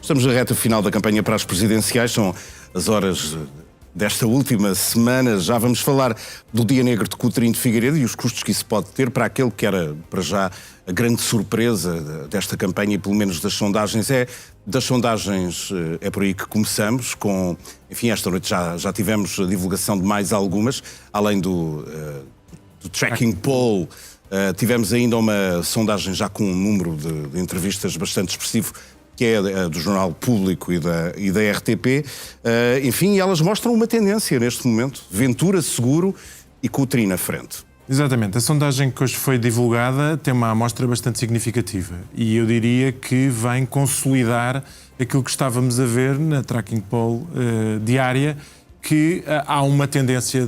Estamos na reta final da campanha para as presidenciais, são as horas desta última semana. Já vamos falar do dia negro de Coutinho de Figueiredo e os custos que isso pode ter para aquele que era, para já, a grande surpresa desta campanha e pelo menos das sondagens. Das sondagens é por aí que começamos, enfim, esta noite já tivemos a divulgação de mais algumas, além do tracking poll. Tivemos ainda uma sondagem já com um número de entrevistas bastante expressivo, que é do Jornal Público e da RTP. Enfim, elas mostram uma tendência neste momento. Ventura seguro e Coutinho na frente. Exatamente. A sondagem que hoje foi divulgada tem uma amostra bastante significativa e eu diria que vem consolidar aquilo que estávamos a ver na tracking poll diária, que há uma tendência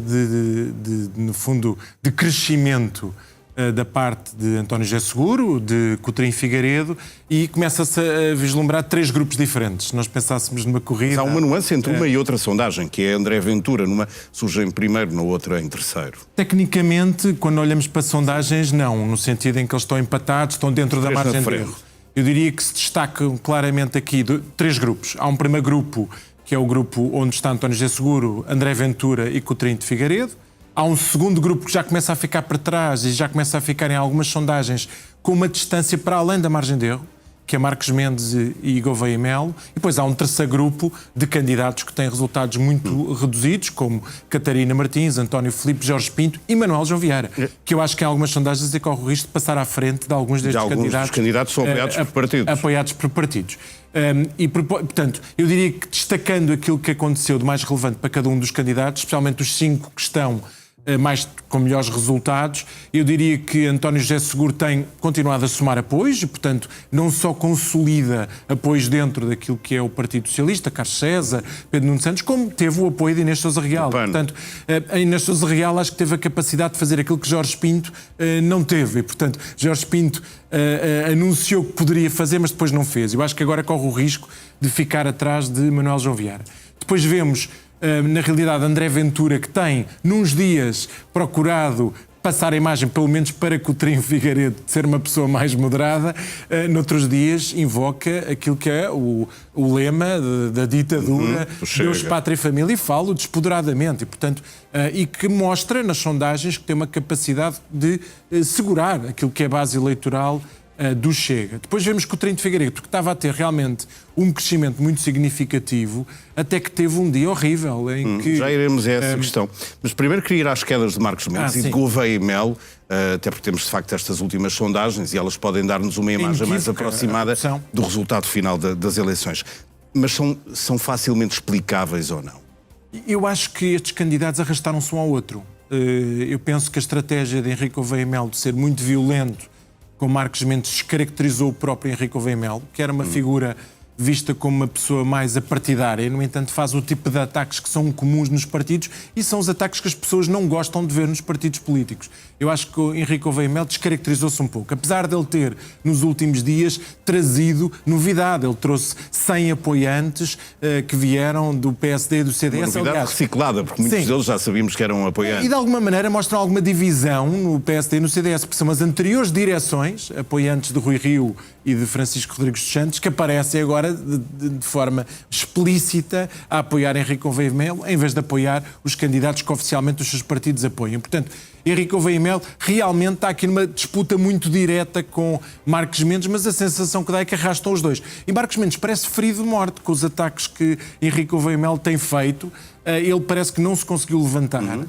no fundo, de crescimento da parte de António José Seguro, de Coutinho Figueiredo, e começa-se a vislumbrar três grupos diferentes. Se nós pensássemos numa corrida... Mas há uma nuance entre uma e outra sondagem, que é André Ventura, numa surge em primeiro, na outra em terceiro. Tecnicamente, quando olhamos para sondagens, não, no sentido em que eles estão empatados, estão dentro da margem de erro. Eu diria que se destacam claramente aqui três grupos. Há um primeiro grupo, que é o grupo onde está António José Seguro, André Ventura e Coutinho de Figueiredo. Há um segundo grupo que já começa a ficar para trás e já começa a ficar em algumas sondagens com uma distância para além da margem de erro, que é Marcos Mendes e Gouveia e Melo. E depois há um terceiro grupo de candidatos que têm resultados muito reduzidos, como Catarina Martins, António Filipe, Jorge Pinto e Manuel João Vieira, que eu acho que em algumas sondagens corre o risco de passar à frente de alguns destes candidatos. Alguns dos candidatos são apoiados por partidos. Apoiados por partidos. E, portanto, eu diria que destacando aquilo que aconteceu de mais relevante para cada um dos candidatos, especialmente os 5 que estão com melhores resultados, eu diria que António José Seguro tem continuado a somar apoios e, portanto, não só consolida apoios dentro daquilo que é o Partido Socialista, Carlos César, Pedro Nuno Santos, como teve o apoio de Inês Sousa Real. Portanto, a Inês Sousa Real acho que teve a capacidade de fazer aquilo que Jorge Pinto não teve. E, portanto, Jorge Pinto anunciou que poderia fazer, mas depois não fez. Eu acho que agora corre o risco de ficar atrás de Manuel João Vieira. Depois vemos na realidade, André Ventura, que tem, nos dias, procurado passar a imagem, pelo menos para Coutinho Figueiredo, de ser uma pessoa mais moderada, noutros dias invoca aquilo que é o lema da ditadura, Deus, Pátria e Família, e fala despoderadamente, e, portanto, e que mostra nas sondagens que tem uma capacidade de segurar aquilo que é a base eleitoral do Chega. Depois vemos que o Coutinho de Figueiredo, que estava a ter realmente um crescimento muito significativo, até que teve um dia horrível em que... Já iremos a essa questão. Mas primeiro queria ir às quedas de Marcos Mendes e de Gouveia e Melo, até porque temos de facto estas últimas sondagens e elas podem dar-nos uma imagem mais aproximada do resultado final das eleições. Mas são facilmente explicáveis ou não? Eu acho que estes candidatos arrastaram-se um ao outro. Eu penso que a estratégia de Henrique Gouveia e Melo de ser muito violento com Marcos Mendes descaracterizou o próprio Henrique Gouveia e Melo, que era uma figura vista como uma pessoa mais apartidária, no entanto faz o tipo de ataques que são comuns nos partidos e são os ataques que as pessoas não gostam de ver nos partidos políticos. Eu acho que o Henrique Gouveia e Melo descaracterizou-se um pouco, apesar de ele ter, nos últimos dias, trazido novidade. Ele trouxe 100 apoiantes que vieram do PSD e do CDS. Uma novidade reciclada, porque muitos deles já sabíamos que eram apoiantes. E de alguma maneira mostram alguma divisão no PSD e no CDS, porque são as anteriores direções, apoiantes de Rui Rio e de Francisco Rodrigues dos Santos, que aparecem agora de forma explícita a apoiar Henrique Gouveia e Melo, em vez de apoiar os candidatos que oficialmente os seus partidos apoiam. Portanto, Henrique Gouveia e Melo realmente está aqui numa disputa muito direta com Marcos Mendes, mas a sensação que dá é que arrastam os dois. E Marcos Mendes parece ferido de morte com os ataques que Henrique Gouveia e Melo tem feito. Ele parece que não se conseguiu levantar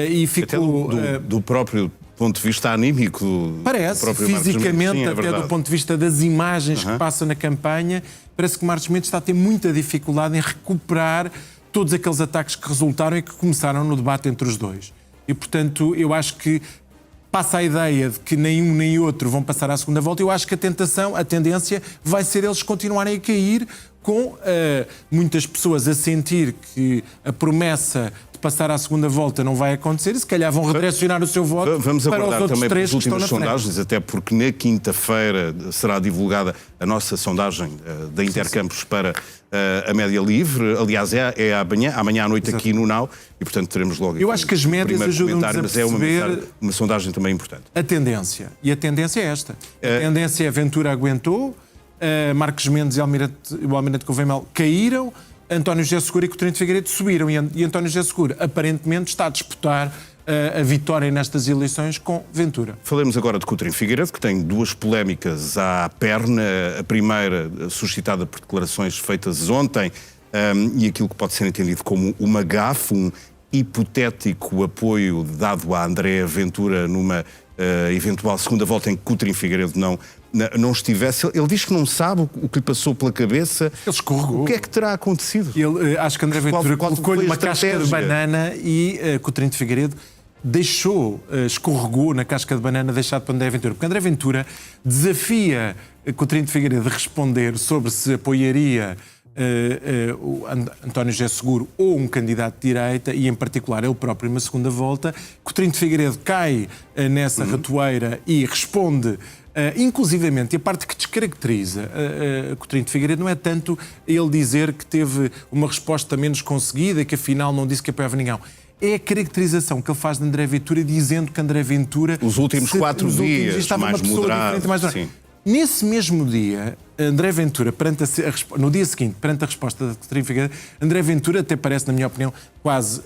e ficou... Até do próprio ponto de vista anímico. Parece, fisicamente, até do ponto de vista das imagens que passa na campanha, parece que Marcos Mendes está a ter muita dificuldade em recuperar todos aqueles ataques que resultaram e que começaram no debate entre os dois. E, portanto, eu acho que passa a ideia de que nem um nem outro vão passar à segunda volta. Eu acho que a tendência vai ser eles continuarem a cair, com muitas pessoas a sentir que a promessa de passar à segunda volta não vai acontecer e se calhar vão redirecionar o seu voto Vamos para os outros também três pelas que estão últimas na frente. sondagens, até porque na quinta-feira será divulgada a nossa sondagem da Intercampos para a média livre. Aliás, é amanhã à noite aqui no Now e, portanto, teremos logo... Eu acho que as médias ajudam-nos a perceber... Mas é uma sondagem também importante. A tendência. E a tendência é esta. A tendência é Ventura aguentou, Marcos Mendes e o Almirante Gouveia Melo caíram, António José Seguro e Coutinho de Figueiredo subiram e António José Seguro aparentemente está a disputar a vitória nestas eleições com Ventura. Falemos agora de Coutinho de Figueiredo, que tem duas polémicas à perna. A primeira suscitada por declarações feitas ontem e aquilo que pode ser entendido como uma gafe, um hipotético apoio dado a André Ventura numa eventual segunda volta em que Coutinho de Figueiredo não estivesse. Ele diz que não sabe o que lhe passou pela cabeça. Ele escorregou. O que é que terá acontecido? Acho que André Ventura colocou-lhe uma casca de banana e Coutinho de Figueiredo escorregou na casca de banana deixado para André Ventura. Porque André Ventura desafia Coutinho de Figueiredo a responder sobre se apoiaria o António José Seguro ou um candidato de direita e, em particular, ele próprio, numa segunda volta. Coutinho de Figueiredo cai nessa ratoeira e responde. Inclusivamente, e a parte que descaracteriza Coutinho de Figueiredo não é tanto ele dizer que teve uma resposta menos conseguida, que afinal não disse que apoiava ninguém. É a caracterização que ele faz de André Ventura, dizendo que André Ventura... Os últimos 4 dias, estava mais uma pessoa moderado. diferente, Nesse mesmo dia, André Ventura, no dia seguinte, perante a resposta de Coutinho de Figueiredo, André Ventura, até parece, na minha opinião, quase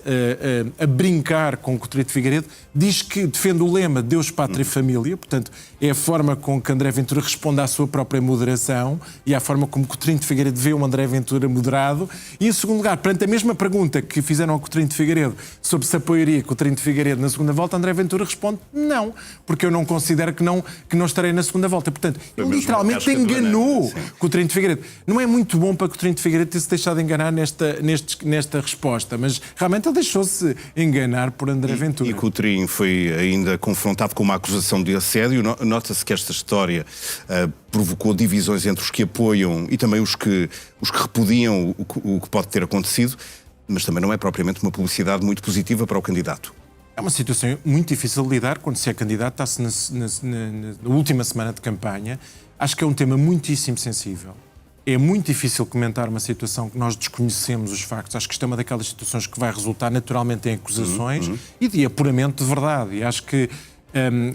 a brincar com Coutinho de Figueiredo, diz que defende o lema Deus, Pátria e Família, portanto, é a forma com que André Ventura responde à sua própria moderação e à forma como Coutinho de Figueiredo vê o André Ventura moderado. E, em segundo lugar, perante a mesma pergunta que fizeram ao Coutinho de Figueiredo sobre se apoiaria Coutinho de Figueiredo na segunda volta, André Ventura responde não, porque eu não considero que não estarei na segunda volta. Portanto, ele literalmente enganou Coutinho de Figueiredo. Não é muito bom para Coutinho de Figueiredo ter-se deixado enganar nesta resposta, mas realmente ele deixou-se enganar por André Ventura. E Coutinho foi ainda confrontado com uma acusação de assédio. Nota-se que esta história provocou divisões entre os que apoiam e também os que repudiam o que pode ter acontecido, mas também não é propriamente uma publicidade muito positiva para o candidato. É uma situação muito difícil de lidar quando se é candidato, está-se na última semana de campanha. Acho que é um tema muitíssimo sensível. É muito difícil comentar uma situação que nós desconhecemos os factos. Acho que isto é uma daquelas situações que vai resultar naturalmente em acusações e de apuramento de verdade. E acho que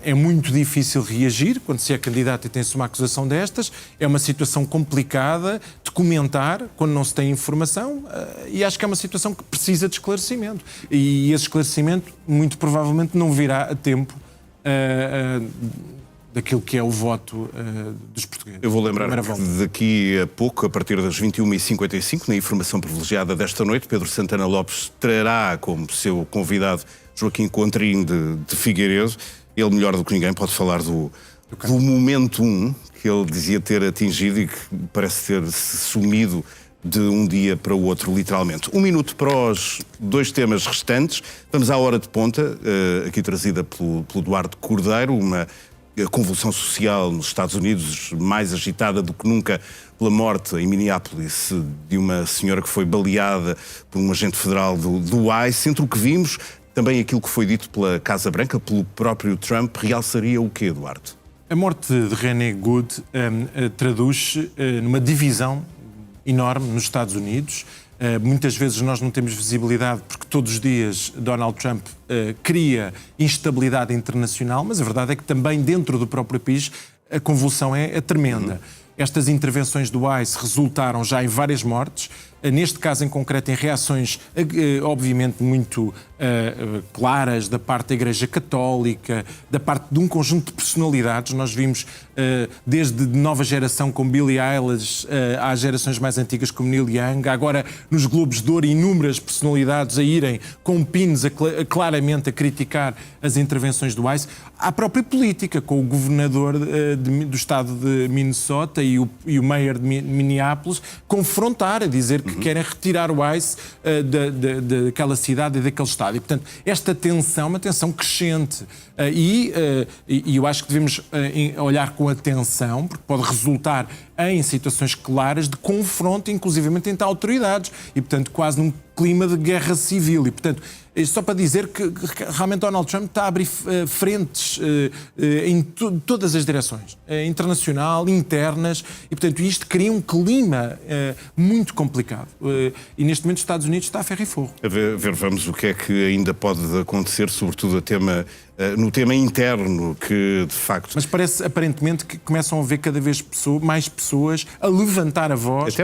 é muito difícil reagir quando se é candidato e tem-se uma acusação destas. É uma situação complicada de comentar quando não se tem informação e acho que é uma situação que precisa de esclarecimento. E esse esclarecimento, muito provavelmente, não virá a tempo daquilo que é o voto dos portugueses. Eu vou lembrar que daqui a pouco, a partir das 21h55, na informação privilegiada desta noite, Pedro Santana Lopes trará como seu convidado Joaquim Coutinho de Figueiredo. Ele, melhor do que ninguém, pode falar do momento 1 que ele dizia ter atingido e que parece ter-se sumido de um dia para o outro, literalmente. 1 minuto para os 2 temas restantes. Vamos à hora de ponta, aqui trazida pelo Eduardo Cordeiro, uma convulsão social nos Estados Unidos mais agitada do que nunca pela morte em Minneapolis de uma senhora que foi baleada por um agente federal do ICE. Entre o que vimos, também aquilo que foi dito pela Casa Branca, pelo próprio Trump, realçaria o quê, Eduardo? A morte de René Good traduz-se numa divisão enorme nos Estados Unidos. Muitas vezes nós não temos visibilidade porque todos os dias Donald Trump cria instabilidade internacional, mas a verdade é que também dentro do próprio país a convulsão é tremenda. Estas intervenções do ICE resultaram já em várias mortes, neste caso em concreto em reações obviamente muito claras da parte da Igreja Católica, da parte de um conjunto de personalidades. Nós vimos desde nova geração como Billie Eilish, às gerações mais antigas como Neil Young, agora nos Globos de Ouro inúmeras personalidades a irem com pinos claramente a criticar as intervenções do ICE. Há a própria política, com o governador do estado de Minnesota e o mayor de Minneapolis confrontar, a dizer que querem retirar o ICE daquela cidade e daquele estado. E, portanto, esta tensão é uma tensão crescente. E eu acho que devemos olhar com atenção, porque pode resultar em situações claras de confronto, inclusivamente entre autoridades, e, portanto, quase num clima de guerra civil. E, portanto, só para dizer que realmente Donald Trump está a abrir frentes em todas as direções, internacional, internas, e, portanto, isto cria um clima muito complicado. E, neste momento, os Estados Unidos está a ferro e fogo. Vamos o que é que ainda pode acontecer, sobretudo a tema no tema interno, que de facto... Mas parece aparentemente que começam a haver cada vez mais pessoas a levantar a voz. Até